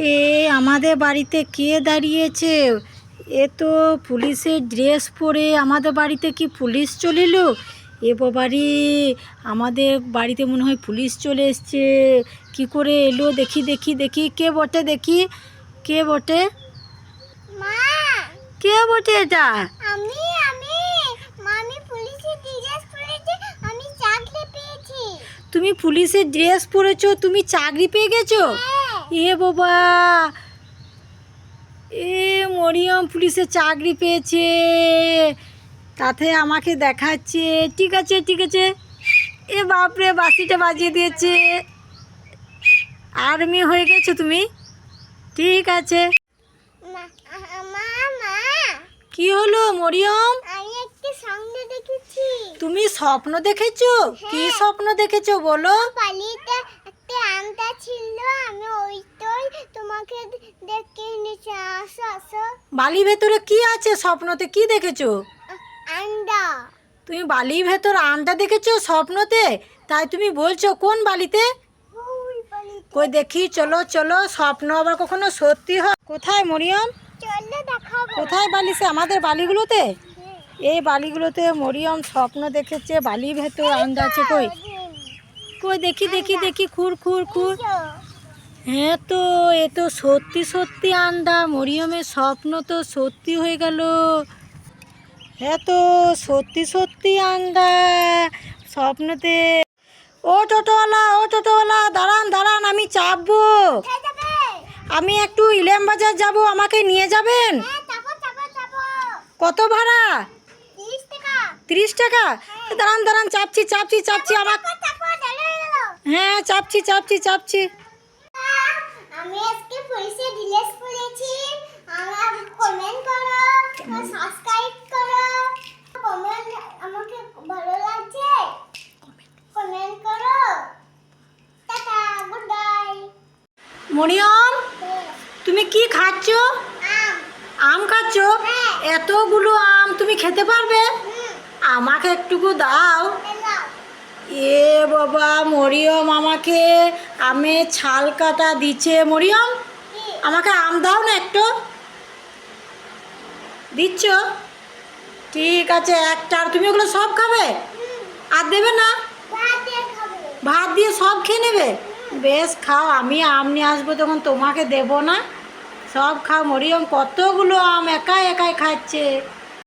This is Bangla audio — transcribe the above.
এ আমাদের বাড়িতে কে দাঁড়িয়েছে? এ তো পুলিশের ড্রেস পরে আমাদের বাড়িতে কি পুলিশ চলে এলো? এ বাবারে, আমাদের বাড়িতে মনে হয় পুলিশ চলে এসছে। কি করে এলো? দেখি দেখি দেখি, কে বটে? দেখি কে বটে? মা, কে বটে এটা? আমি আমি মামি পুলিশের ড্রেস পরেছে, আমি চাকরি পেয়েছি। তুমি পুলিশের ড্রেস পরেছো, তুমি চাকরি পেয়ে গেছো? এ বাবা, এ মরিয়ম পুলিশে চাকরি পেয়েছে, তাতে আমাকে দেখাচ্ছে। ঠিক আছে ঠিক আছে। এ বাপরে, বাঁশিটা বাজিয়ে দিয়েছে। আর্মি হয়ে গেছো তুমি? ঠিক আছে। মা মা মা, কি হলো মরিয়ম? আমি একটা স্বপ্ন দেখেছি। তুমি স্বপ্ন দেখেছো? কি হ্যাঁ। স্বপ্ন দেখেছো বলো? বালিতে একটা আন্ডা ছিল, আমি ওইটাই তোমাকে দেখে এনেছি। আসো আসো। বালির ভেতরে কি আছে? স্বপ্নতে কি দেখেছো? আন্ডা। তুমি বালির ভেতর আন্ডা দেখেছো স্বপ্নতে? তাই তুমি বলছো কোন বালিতে? ওই বালিতে। কই দেখি, চলো চলো, স্বপ্ন আবার কখনো সত্যি হয়? কোথায় মরিয়ম? চলে দেখাবো। কোথায় বালিছে? আমাদের বালিগুলোতে? এই বালিগুলোতে মরিয়ম স্বপ্ন দেখেছে, বালির ভেতর আন্ডা আছে। কই কই দেখি দেখি দেখি, খুর খুর খুর। হ্যাঁ তো, এ তো সত্যি সত্যি আন্ডা। মরিয়মের স্বপ্ন তো সত্যি হয়ে গেল। হ্যাঁ তো, সত্যি সত্যি আন্ডা স্বপ্নতে। ও টোটোওয়ালা, ও টোটোওয়ালা, দাঁড়ান দাঁড়ান, আমি চাপবো। আমি একটু ইলাম বাজার যাব, আমাকে নিয়ে যাবেন? কত ভাড়া? 30 টাকা। দাঁড়ান দাঁড়ান, চাপছি চাপছি চাপছি আমার। হ্যাঁ, চাপছি চাপছি চাপছি। আমি আজকে পুলিশের ড্রেস পরেছি। আমার কমেন্ট করো, সাবস্ক্রাইব করো। কমেন্ট আমাকে ভালো লাগছে, কমেন্ট করো। Tata, good bye. মরিয়ম, তুমি কি খাচ্ছ? আম খাচ্ছ? হ্যাঁ। এতগুলো আম তুমি খেতে পারবে? আমাকে একটুকু দাও। এ বাবা, মরিয়ম আমাকে আমের ছাল কাটা দিচ্ছে। মরিয়ম, আমাকে আম দাও না একটু। দিচ্ছ? ঠিক আছে, একটা। আর তুমি ওগুলো সব খাবে? আর দেবে না? ভাত দিয়ে সব খেয়ে নেবে? বেশ, খাও। আমি আম নিয়ে আসবো তখন তোমাকে দেবো না? সব খাও। মরিয়ম কতগুলো আম একাই একাই খাচ্ছে।